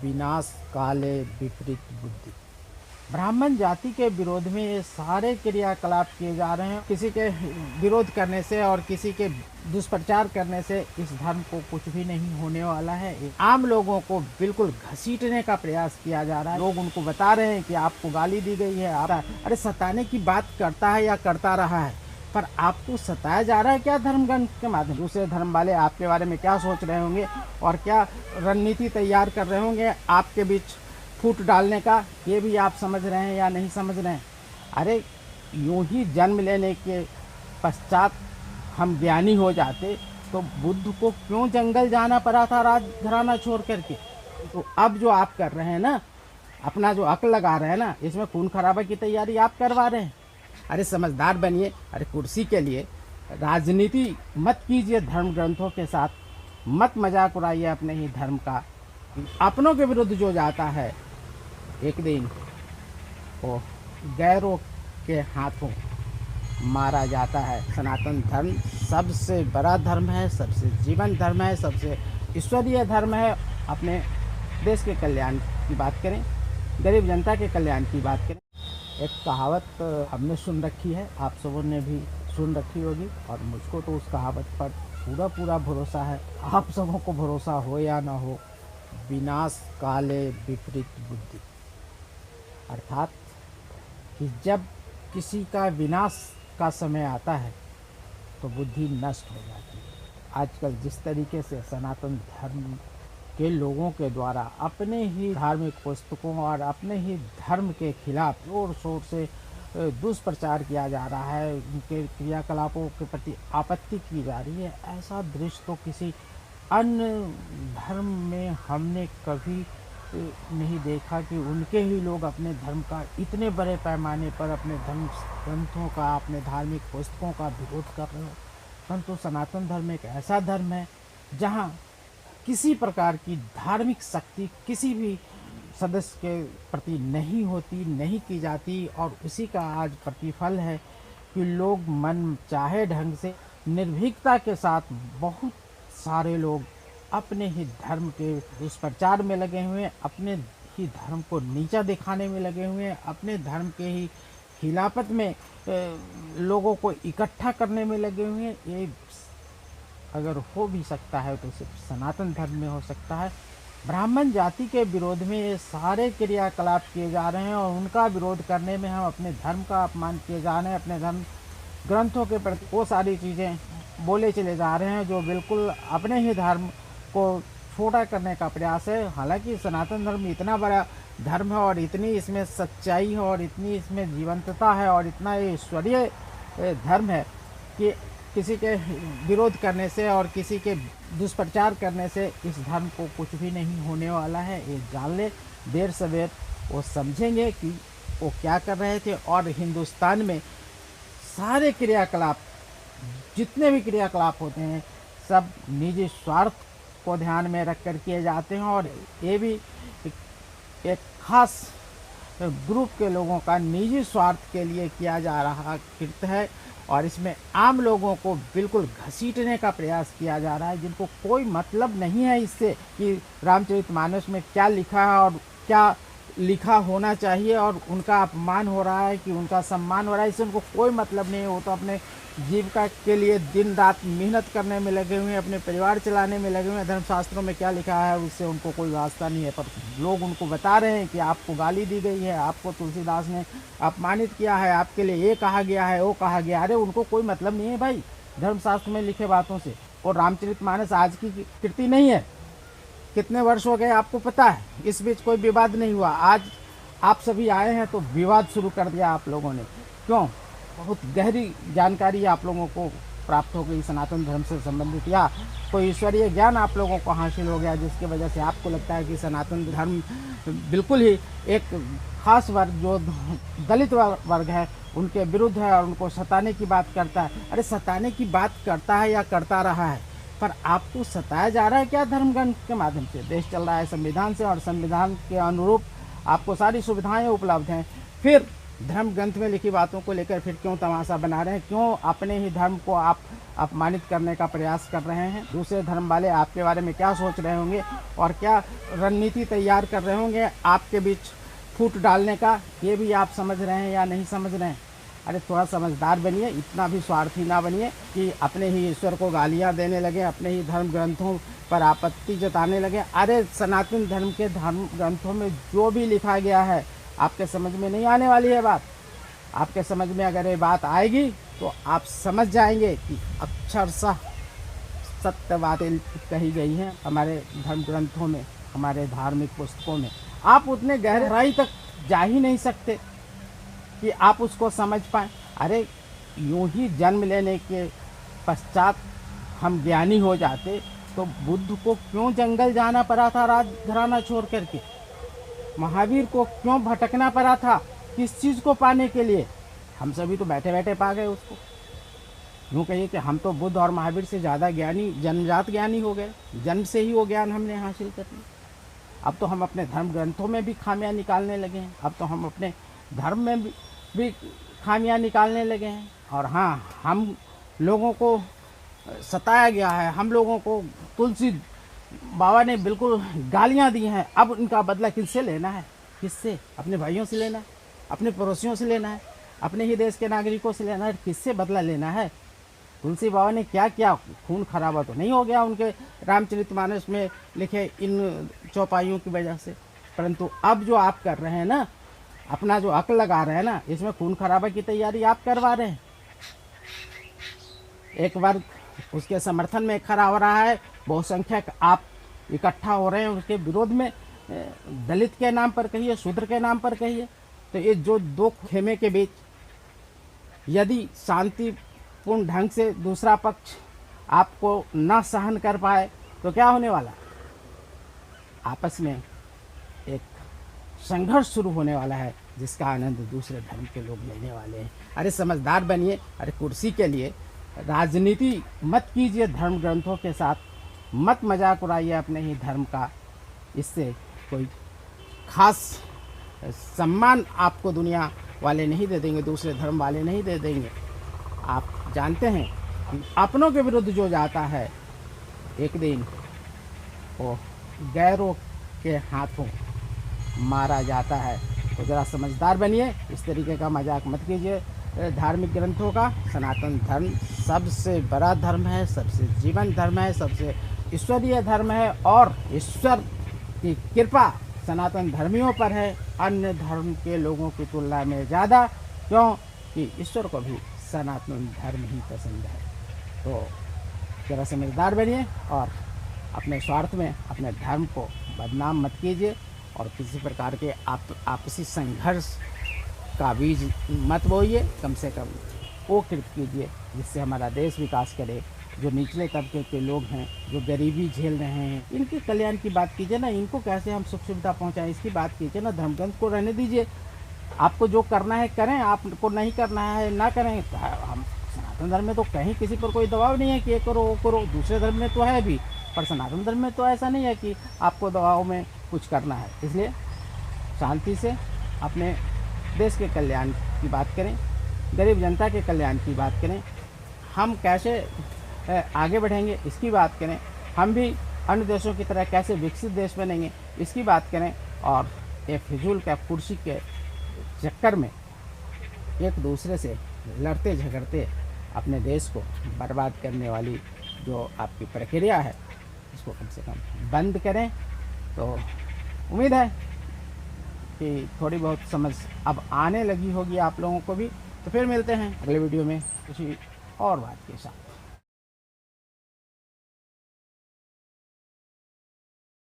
विनाश काले विपरीत बुद्धि। ब्राह्मण जाति के विरोध में ये सारे क्रियाकलाप किए जा रहे हैं। किसी के विरोध करने से और किसी के दुष्प्रचार करने से इस धर्म को कुछ भी नहीं होने वाला है। आम लोगों को बिल्कुल घसीटने का प्रयास किया जा रहा है। लोग उनको बता रहे हैं कि आपको गाली दी गई है। अरे सताने की बात करता है या करता रहा है, पर आपको सताया जा रहा है क्या धर्म ग्रंथ के माध्यम। दूसरे धर्म वाले आपके बारे में क्या सोच रहे होंगे और क्या रणनीति तैयार कर रहे होंगे आपके बीच फूट डालने का, ये भी आप समझ रहे हैं या नहीं समझ रहे हैं। अरे यूं ही जन्म लेने के पश्चात हम ज्ञानी हो जाते तो बुद्ध को क्यों जंगल जाना पड़ा था राज घराना छोड़ करके। तो अब जो आप कर रहे हैं ना, अपना जो अक्ल लगा रहे हैं ना, इसमें खून खराबा की तैयारी आप करवा रहे हैं। अरे समझदार बनिए। अरे कुर्सी के लिए राजनीति मत कीजिए धर्म ग्रंथों के साथ, मत मजाक उड़ाइए अपने ही धर्म का। अपनों के विरुद्ध जो जाता है एक दिन वो गैरों के हाथों मारा जाता है। सनातन धर्म सबसे बड़ा धर्म है, सबसे जीवन धर्म है, सबसे ईश्वरीय धर्म है। अपने देश के कल्याण की बात करें, गरीब जनता के कल्याण की बात करें। एक कहावत हमने सुन रखी है, आप सबों ने भी सुन रखी होगी, और मुझको तो उस कहावत पर पूरा भरोसा है। आप सबों को भरोसा हो या ना हो, विनाश काले विपरीत बुद्धि। अर्थात कि जब किसी का विनाश का समय आता है तो बुद्धि नष्ट हो जाती है। आजकल जिस तरीके से सनातन धर्म के लोगों के द्वारा अपने ही धार्मिक पुस्तकों और अपने ही धर्म के खिलाफ जोर शोर से दुष्प्रचार किया जा रहा है, उनके क्रियाकलापों के प्रति आपत्ति की जा रही है, ऐसा दृश्य तो किसी अन्य धर्म में हमने कभी नहीं देखा कि उनके ही लोग अपने धर्म का इतने बड़े पैमाने पर, अपने धर्म ग्रंथों का, अपने धार्मिक पुस्तकों का विरोध कर रहे हो। परंतु सनातन धर्म एक ऐसा धर्म है जहाँ किसी प्रकार की धार्मिक शक्ति किसी भी सदस्य के प्रति नहीं होती, नहीं की जाती, और उसी का आज प्रतिफल है कि लोग मन चाहे ढंग से निर्भीकता के साथ बहुत सारे लोग अपने ही धर्म के दुष्प्रचार में लगे हुए हैं, अपने ही धर्म को नीचा दिखाने में लगे हुए हैं, अपने धर्म के ही खिलाफत में लोगों को इकट्ठा करने में लगे हुए हैं। ये अगर हो भी सकता है तो सिर्फ सनातन धर्म में हो सकता है। ब्राह्मण जाति के विरोध में ये सारे क्रियाकलाप किए जा रहे हैं और उनका विरोध करने में हम अपने धर्म का अपमान किए जा रहे हैं। अपने धर्म ग्रंथों के प्रति वो सारी चीज़ें बोले चले जा रहे हैं जो बिल्कुल अपने ही धर्म को छोटा करने का प्रयास है। हालांकि सनातन धर्म इतना बड़ा धर्म है और इतनी इसमें सच्चाई है और इतनी इसमें जीवंतता है और इतना ईश्वरीय धर्म है कि किसी के विरोध करने से और किसी के दुष्प्रचार करने से इस धर्म को कुछ भी नहीं होने वाला है। ये जान ले, देर सवेर वो समझेंगे कि वो क्या कर रहे थे। और हिंदुस्तान में सारे क्रियाकलाप, जितने भी क्रियाकलाप होते हैं, सब निजी स्वार्थ को ध्यान में रख कर किए जाते हैं और ये भी एक खास ग्रुप के लोगों का निजी स्वार्थ के लिए किया जा रहा कृत्य है। और इसमें आम लोगों को बिल्कुल घसीटने का प्रयास किया जा रहा है, जिनको कोई मतलब नहीं है इससे कि रामचरितमानस में क्या लिखा है और क्या लिखा होना चाहिए, और उनका अपमान हो रहा है कि उनका सम्मान हो रहा है, इससे उनको कोई मतलब नहीं है। वो तो अपने जीविका के लिए दिन रात मेहनत करने में लगे हुए हैं, अपने परिवार चलाने में लगे हुए हैं। धर्मशास्त्रों में क्या लिखा है उससे उनको कोई वास्ता नहीं है, पर लोग उनको बता रहे हैं कि आपको गाली दी गई है, आपको तुलसीदास ने अपमानित किया है, आपके लिए ये कहा गया है, वो कहा गया। अरे उनको कोई मतलब नहीं है भाई धर्मशास्त्र में लिखे बातों से। और रामचरितमानस आज की कृति नहीं है, कितने वर्ष हो गए आपको पता है। इस बीच कोई विवाद नहीं हुआ, आज आप सभी आए हैं तो विवाद शुरू कर दिया आप लोगों ने। क्यों? बहुत गहरी जानकारी आप लोगों को प्राप्त हो गई सनातन धर्म से संबंधित, या कोई ईश्वरीय ज्ञान आप लोगों को हासिल हो गया, जिसकी वजह से आपको लगता है कि सनातन धर्म बिल्कुल ही एक खास वर्ग, जो दलित वर्ग है, उनके विरुद्ध है और उनको सताने की बात करता है। अरे सताने की बात करता है या करता रहा है, पर आपको सताया जा रहा है क्या धर्म ग्रंथ के माध्यम से। देश चल रहा है संविधान से और संविधान के अनुरूप आपको सारी सुविधाएं उपलब्ध हैं, फिर धर्म ग्रंथ में लिखी बातों को लेकर फिर क्यों तमाशा बना रहे हैं? क्यों अपने ही धर्म को आप अपमानित करने का प्रयास कर रहे हैं? दूसरे धर्म वाले आपके बारे में क्या सोच रहे होंगे और क्या रणनीति तैयार कर रहे होंगे आपके बीच फूट डालने का, ये भी आप समझ रहे हैं या नहीं समझ रहे हैं? अरे थोड़ा समझदार बनिए, इतना भी स्वार्थी ना बनिए कि अपने ही ईश्वर को गालियां देने लगे, अपने ही धर्म ग्रंथों पर आपत्ति जताने लगे। अरे सनातन धर्म के धर्म ग्रंथों में जो भी लिखा गया है आपके समझ में नहीं आने वाली है बात। आपके समझ में अगर ये बात आएगी तो आप समझ जाएंगे कि अक्षरशः सत्य बातें कही गई हैं हमारे धर्म ग्रंथों में, हमारे धार्मिक पुस्तकों में। आप उतने गहराई तक जा ही नहीं सकते कि आप उसको समझ पाएँ। अरे यूं ही जन्म लेने के पश्चात हम ज्ञानी हो जाते तो बुद्ध को क्यों जंगल जाना पड़ा था राज घराना छोड़ करके? महावीर को क्यों भटकना पड़ा था? किस चीज़ को पाने के लिए? हम सभी तो बैठे बैठे पा गए उसको। यूँ कहिए कि हम तो बुद्ध और महावीर से ज़्यादा ज्ञानी, जन्मजात ज्ञानी हो गए। जन्म से ही वो ज्ञान हमने हासिल कर लिया। अब तो हम अपने धर्म ग्रंथों में भी खामियां निकालने लगे हैं। अब तो हम अपने धर्म में भी खामियां निकालने लगे हैं। और हाँ, हम लोगों को सताया गया है, हम लोगों को तुलसी बाबा ने बिल्कुल गालियां दी हैं। अब इनका बदला किससे लेना है? किससे? अपने भाइयों से लेना है, अपने पड़ोसियों से लेना है, अपने ही देश के नागरिकों से लेना है। किससे बदला लेना है? तुलसी बाबा ने क्या किया? खून खराबा तो नहीं हो गया उनके रामचरितमानस में लिखे इन चौपाइयों की वजह से। परंतु अब जो आप कर रहे हैं ना, अपना जो अक्ल लगा रहे हैं ना, इसमें खून खराबा की तैयारी आप करवा रहे हैं। एक वर्ग उसके समर्थन में खड़ा हो रहा है, बहुसंख्यक आप इकट्ठा हो रहे हैं उसके विरोध में। दलित के नाम पर कहिए, शूद्र के नाम पर कहिए। तो ये जो दो खेमे के बीच यदि शांतिपूर्ण ढंग से दूसरा पक्ष आपको न सहन कर पाए तो क्या होने वाला? आपस में एक संघर्ष शुरू होने वाला है, जिसका आनंद दूसरे धर्म के लोग लेने वाले हैं। अरे समझदार बनिए। अरे कुर्सी के लिए राजनीति मत कीजिए धर्म ग्रंथों के साथ, मत मजाक उड़ाइए अपने ही धर्म का। इससे कोई खास सम्मान आपको दुनिया वाले नहीं दे देंगे, दूसरे धर्म वाले नहीं दे देंगे। आप जानते हैं कि अपनों के विरुद्ध जो जाता है एक दिन वो गैरों के हाथों मारा जाता है। तो ज़रा समझदार बनिए, इस तरीके का मजाक मत कीजिए धार्मिक ग्रंथों का। सनातन धर्म सबसे बड़ा धर्म है, सबसे जीवन धर्म है, सबसे ईश्वरीय धर्म है। और ईश्वर की कृपा सनातन धर्मियों पर है, अन्य धर्म के लोगों की तुलना में ज़्यादा। क्यों? कि ईश्वर को भी सनातन धर्म ही पसंद है। तो ज़रा समझदार बनिए और अपने स्वार्थ में अपने धर्म को बदनाम मत कीजिए और किसी प्रकार के आपसी संघर्ष का बीज मत बोइए। कम से कम वो कृत कीजिए जिससे हमारा देश विकास करे। जो निचले तबके के लोग हैं, जो गरीबी झेल रहे हैं, इनके कल्याण की बात कीजिए ना। इनको कैसे हम सुख सुविधा पहुँचाएं, इसकी बात कीजिए ना। धर्म ग्रंथ को रहने दीजिए। आपको जो करना है करें, आपको नहीं करना है ना करें। हम सनातन धर्म में तो कहीं किसी पर कोई दबाव नहीं है कि ये करो वो करो। दूसरे धर्म में तो है भी, पर सनातन धर्म में तो ऐसा नहीं है कि आपको दबाव में कुछ करना है। इसलिए शांति से अपने देश के कल्याण की बात करें, गरीब जनता के कल्याण की बात करें, हम कैसे आगे बढ़ेंगे इसकी बात करें, हम भी अन्य देशों की तरह कैसे विकसित देश बनेंगे इसकी बात करें। और ये फिजूल का कुर्सी के चक्कर में एक दूसरे से लड़ते झगड़ते अपने देश को बर्बाद करने वाली जो आपकी प्रक्रिया है, इसको कम से कम बंद करें। तो उम्मीद है कि थोड़ी बहुत समझ अब आने लगी होगी आप लोगों को भी। तो फिर मिलते हैं अगले वीडियो में किसी और बात के साथ।